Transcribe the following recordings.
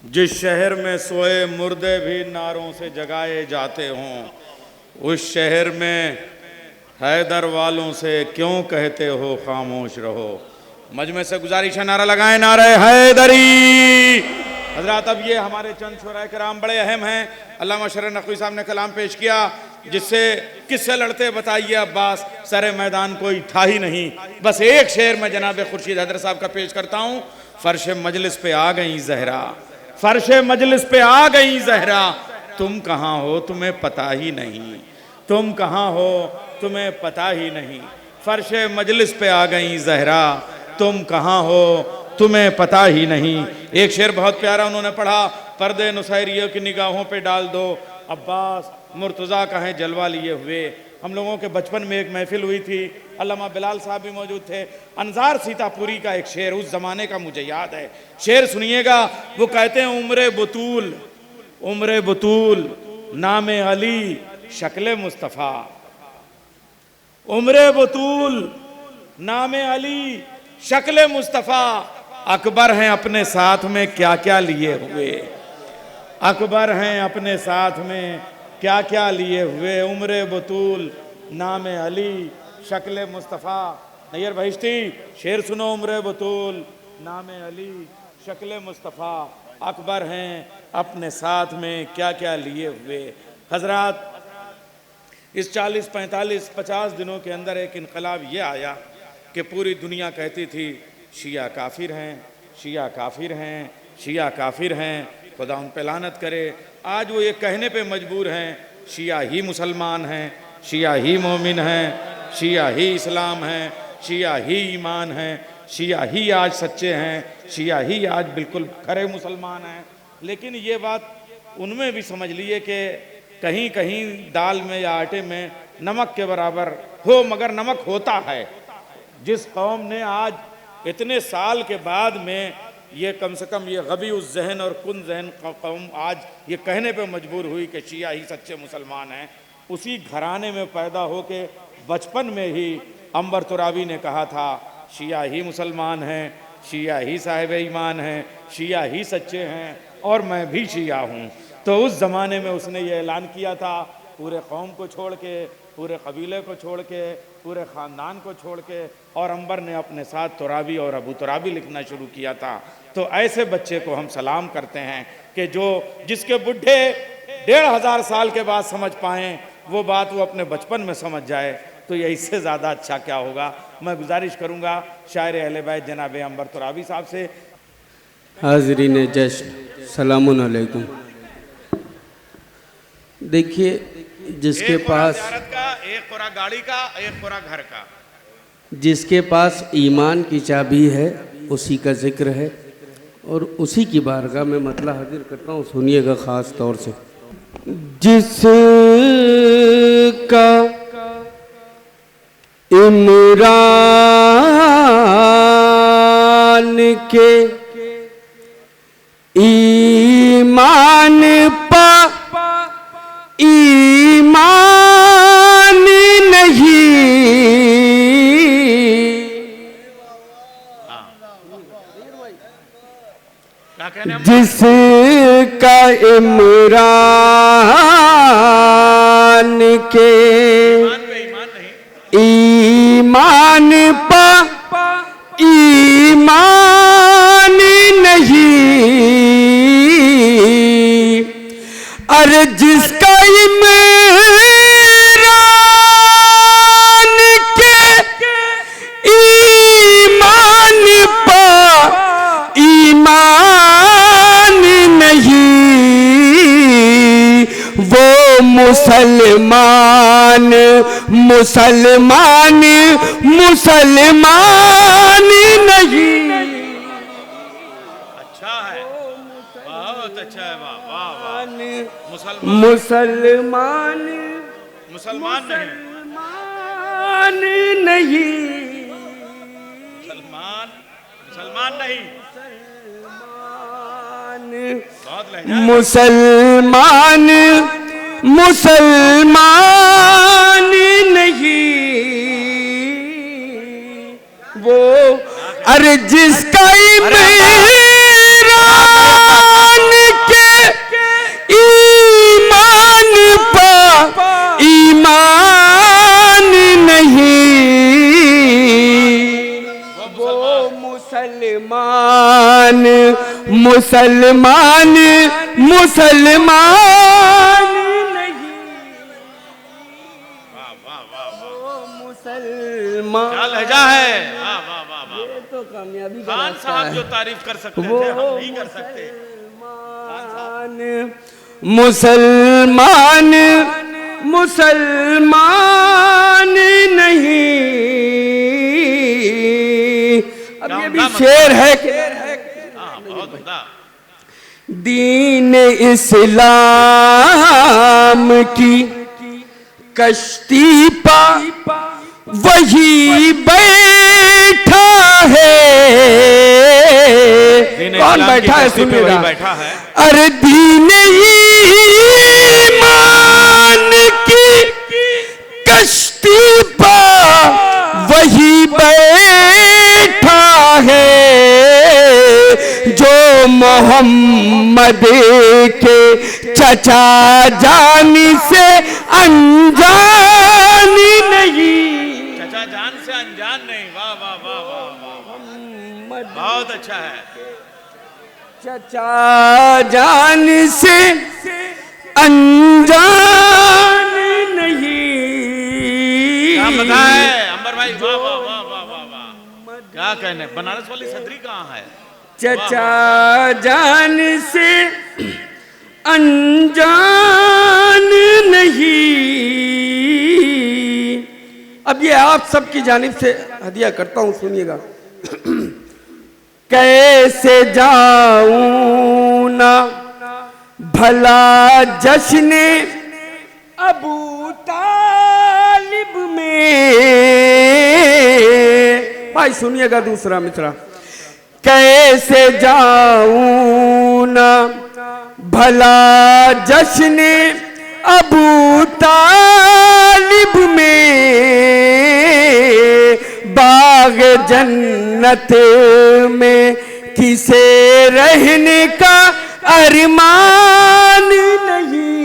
जिस शहर में सोए मुर्दे भी नारों से जगाए जाते हों, उस शहर में हैदर वालों से क्यों कहते हो खामोश रहो। मजमे से गुजारिश है, नारा लगाएं, नारे हैदरी। हजरात, अब ये हमारे चंद शोराए कराम बड़े अहम हैं। अल्लामा शरफ नकवी साहब ने कलाम पेश किया जिससे किससे लड़ते बताइए अब्बास, सरे मैदान कोई था ही नहीं। बस एक शेर में जनाब खुर्शीद हैदर साहब का पेश करता हूँ। फर्श मजलिस पे आ गई जहरा, फर्श मजलिस पे आ गई जहरा, तुम कहाँ हो तुम्हें पता ही नहीं, तुम कहाँ हो तुम्हें पता ही नहीं। फर्श मजलिस पे आ गई जहरा, तुम कहाँ हो तुम्हें पता ही नहीं। एक शेर बहुत प्यारा उन्होंने पढ़ा, पर्दे नुसैरियों की निगाहों पे डाल दो, अब्बास मुर्तज़ा का है जलवा लिए हुए। हम लोगों के बचपन में एक महफिल हुई थी, अल्लामा बिलाल साहब भी मौजूद थे। अनजार सीतापुरी का एक शेर उस जमाने का मुझे याद है, शेर सुनिएगा। वो कहते हैं, उम्रे बतूल, उम्रे बतूल नामे अली शक्ल मुस्तफ़ा, उम्रे बतूल नामे अली शक्ल मुस्तफ़ा, अकबर हैं अपने साथ में क्या क्या लिए हुए, अकबर हैं अपने साथ में क्या क्या लिए हुए। उम्रे बतूल नामे अली शक्ल मुस्तफ़ा। नैयर बहिश्ती शेर सुनो, उम्रे बतूल नामे अली शक्ल मुस्तफ़ा, अकबर हैं अपने साथ में क्या क्या लिए हुए। हजरात, इस 40, 45, 50 दिनों के अंदर एक इनकलाब ये आया कि पूरी दुनिया कहती थी शिया काफिर हैं, शिया काफिर हैं, शिया काफिर हैं, खुदा उन पे लानत करे। आज वो ये कहने पे मजबूर हैं शिया ही मुसलमान हैं, शिया ही मोमिन हैं, शिया ही इस्लाम हैं, शिया ही ईमान हैं, शिया ही आज सच्चे हैं, शिया ही आज बिल्कुल खरे मुसलमान हैं। लेकिन ये बात उनमें भी समझ लिए कि कहीं कहीं दाल में या आटे में नमक के बराबर हो, मगर नमक होता है। जिस कौम ने आज इतने साल के बाद में ये कम से कम ये गबी उस जहन और कुन जहन कौम आज ये कहने पे मजबूर हुई कि शिया ही सच्चे मुसलमान हैं, उसी घराने में पैदा हो के बचपन में ही अंबर तुराबी ने कहा था शिया ही मुसलमान हैं, शिया ही साहिब ईमान हैं, शिया ही सच्चे हैं और मैं भी शिया हूँ। तो उस ज़माने में उसने ये ऐलान किया था, पूरे कौम को छोड़ के, पूरे कबीले को छोड़ के, पूरे ख़ानदान को छोड़ के, और अंबर ने अपने साथ तुराबी और अबू तुराबी लिखना शुरू किया था। तो ऐसे बच्चे को हम सलाम करते हैं कि जो जिसके बुढ़े 1500 साल के बाद समझ पाएँ वो बात वो अपने बचपन में समझ जाए, तो ये इससे ज़्यादा अच्छा क्या होगा। मैं गुजारिश करूँगा शायर अहले बैत जनाब अंबर तुराबी साहब से। हाज़रीन जश्न, सलामुन अलैकुम। देखिए, जिसके पास एक पूरा गाड़ी का, एक पूरा घर का, जिसके पास ईमान की चाबी है उसी का जिक्र है और उसी की बारगाह में मतला हाजिर करता हूँ। सुनिएगा ख़ास तौर से, जिसका इमरान के ईमान पा ईमान नहीं, जिसका इमरान के ईमान पा ईमान नहीं, अरे जिसका इमरान के ईमान पा ईमान नहीं, वो मुसलमान मुसलमान मुसलमान नहीं। अच्छा है, बहुत अच्छा है, वाह वाह वाह। मुसलमान मुसलमान नहीं, नहीं, मुसलमान मुसलमान नहीं, मुसलमान मुसलमान नहीं, वो अरे जिसका इमरान मुसलमान मुसलमान नहीं, वाह वाह वाह वाह, वो मुसलमान। क्या लहजा है, वाह वाह वाह वाह। ये तो कामयाबी का खान रास्ता साहब है। जो तारीफ कर सकते थे वो हम नहीं कर सकते। मुसलमान मुसलमान नहीं। अब ये भी शेर है कि हाँ बहुत उम्दा। दीन इस्लाम की कश्ती पा वही बैठा है। कौन बैठा है सुनिएगा, बैठा है। अरे दीन ईमान की कश्ती पा वही बैठा है, जो मोहम्मद के चचा जानी से अनजान नहीं। चचा जान से अनजान नहीं, वाह वाह वाह वाह वाह, बहुत अच्छा है। चचा जान से अनजान नहीं। क्या पता है अंबर भाई, वाह वाह वाह वाह वाह वाह, क्या कहने। बनारस वाली सदरी कहाँ है। चचा जान से अनजान नहीं। अब ये आप सबकी जानिब से हदिया करता हूं, सुनिएगा। कैसे जाऊं ना भला जश्न अबू तालिब में। भाई सुनिएगा दूसरा मिसरा। कैसे जाऊं ना भला जश्न अबू तालिब में, बाग जन्नत में किसे रहने का अरमान नहीं।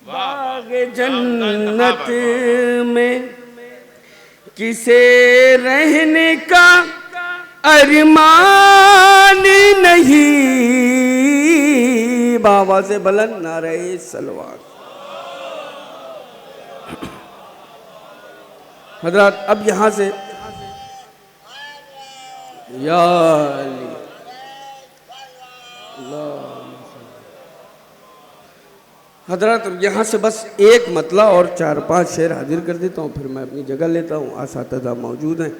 बाग जन्नत में किसे रहने का अरमान नहीं। बाबा से बुलंद नारे सलवात। हजरत अब यहाँ से या अली हजरत यहाँ से बस एक मतला और 4-5 शेर हाजिर कर देता हूँ, फिर मैं अपनी जगह लेता हूँ। आसातिज़ा मौजूद हैं,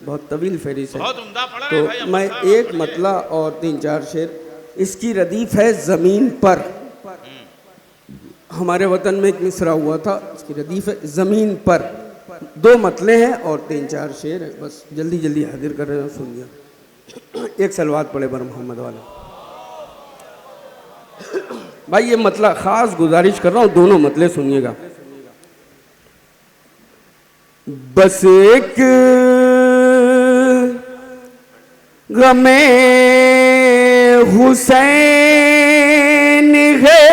बहुत तवील फेरिस है, बहुत उम्दा पढ़ा है तो भाई। मैं एक मतला और 3-4 शेर। इसकी रदीफ है ज़मीन पर। हमारे वतन में एक मिसरा हुआ था, इसकी रदीफ है ज़मीन पर। 2 मतले हैं और 3-4 शेर है, बस जल्दी जल्दी हाजिर कर रहे हो, सुनिए। एक सलवात पढ़े बर मोहम्मद वाले। भाई ये मतला खास गुजारिश कर रहा हूँ, दोनों मतले सुनिएगा। बस एक गमे हुसैन है,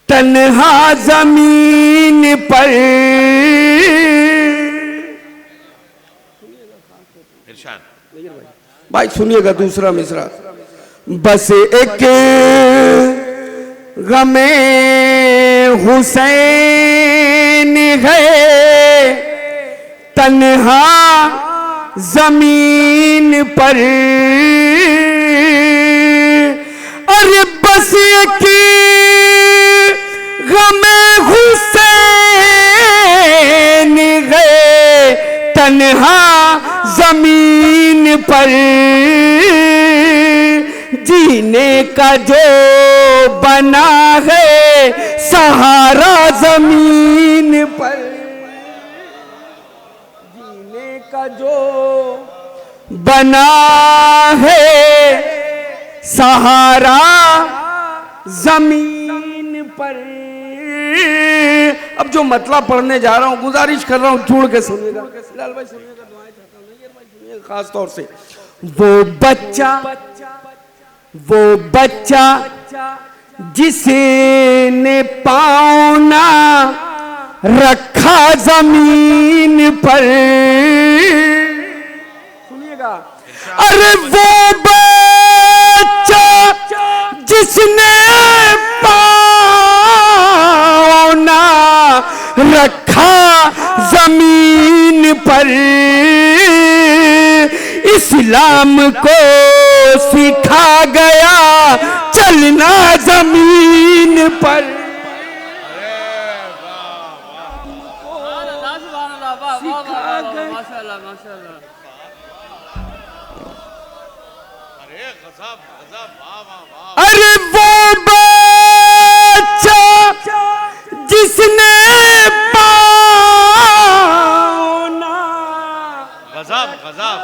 तन्हा जमीन पर। इरशाद भाई सुनिएगा दूसरा मिसरा। बस एक गमे हुसैन है, तन्हा जमीन पर। अरे बस एक गमे हुसैन है, तन्हा जमीन पर। जीने का जो बना है सहारा जमीन पर। जीने का जो बना है सहारा जमीन पर। अब जो मतलब पढ़ने जा रहा हूं, गुजारिश कर रहा हूं, छोड़ के सुनिएगा। लाल भाई सुनिएगा, दुआएं चाहता हूं, नैयर भाई सुनिएगा खास तौर से। वो बच्चा जिसने पाँव ना रखा जमीन पर। सुनिएगा सुनिएगा। अरे वो बच्चा जिसने पाँव ना रखा जमीन पर, इस्लाम को सिखा गया चलना जमीन पर। अरे वो बच्चा जिसने पाना गजब गजब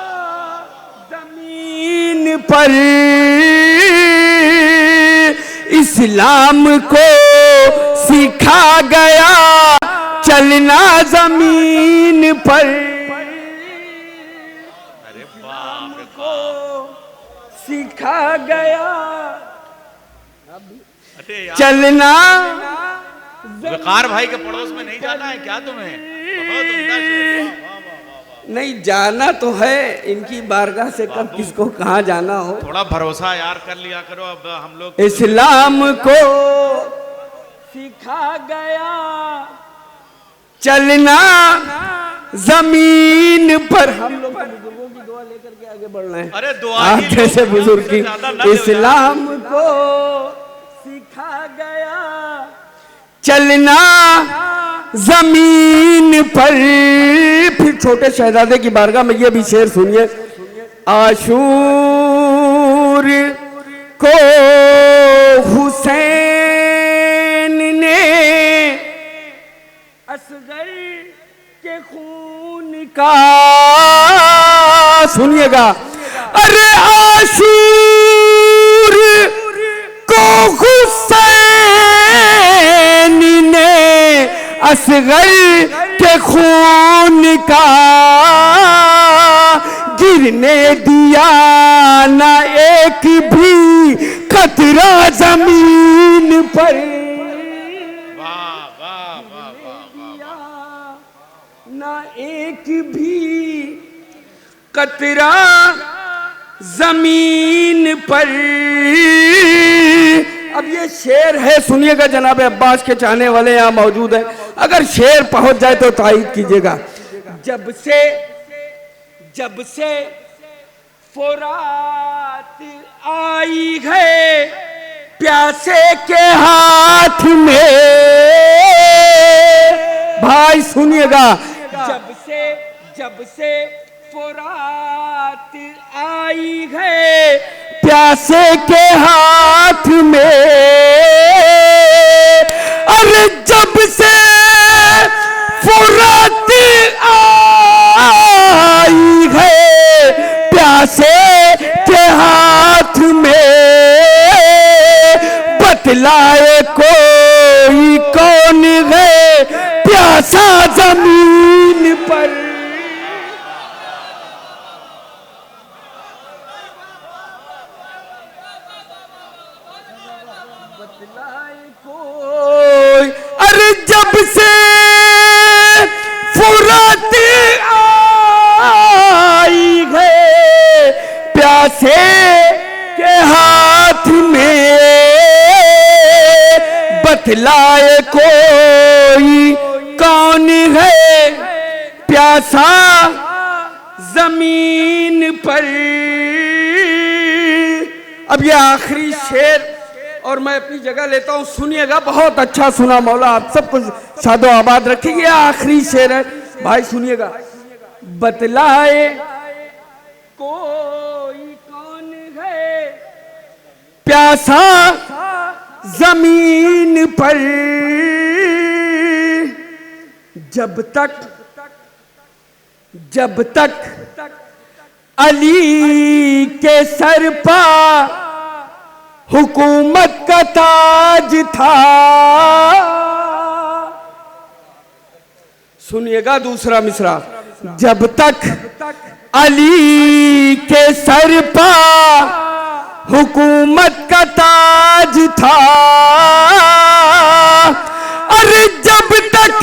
जमीन पर, इस्लाम को सिखा गया चलना जमीन पर। अरे बाप रे को सिखा गया चलना। वकार भाई के पड़ोस में नहीं जाना है क्या तुम्हें? बहुत उम्दा शेर। वाह, वाह, वाह, वाह। नहीं जाना तो है, इनकी बारगाह से कब किसको कहाँ जाना हो। थोड़ा भरोसा यार कर लिया करो। अब हम लोग इस्लाम को सिखा गया चलना जमीन पर। हम लोग बुजुर्गों की दुआ लेकर के आगे बढ़ना है। अरे दुआ आप ही जैसे लो, बुजुर्ग उससे ज्यादा न दो की इस्लाम को सिखा गया चलना जमीन पर। फिर छोटे शहजादे की बारगाह में ये भी शेर सुनिए। आशूर को हुसैन ने असगर के खून का, सुनिएगा। अरे आशूर को हुसैन ने असगर के खून का गिरने दिया ना एक भी कतरा जमीन पर। वाह वाह वाह वाह। ना एक भी कतरा जमीन पर। अब ये शेर है, सुनिएगा जनाब अब्बास के चाहने वाले यहाँ मौजूद हैं। अगर शेर पहुंच जाए तो तायीद कीजिएगा। जब से फुरात आई है प्यासे के हाथ में, भाई सुनिएगा। जब से फुरात आई है प्यासे के हाथ में, अरे जब से फुरात आई है प्यासे के हाथ में, बतलाए कोई कौन है प्यासा जमीन पर। अरे जब से फुरात आई है प्यासे के हाथ में, बतलाए कोई कौन है प्यासा जमीन पर। अब ये आखिरी शेर और मैं अपनी जगह लेता हूं, सुनिएगा। बहुत अच्छा सुना, मौला आप सब कुछ शादो आबाद रखिए। आखिरी शेर है भाई, सुनिएगा। बतलाए कोई कौन है प्यासा जमीन पर, जब तक अली के सर पा हुकूमत का ताज था। सुनिएगा दूसरा मिसरा। जब तक अली के सर पा हुकूमत का ताज था, अरे जब तक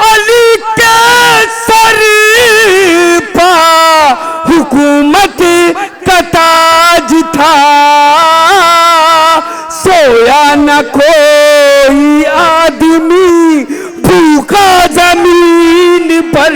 अली के सर पा कोई आदमी भूखा जमीन पर।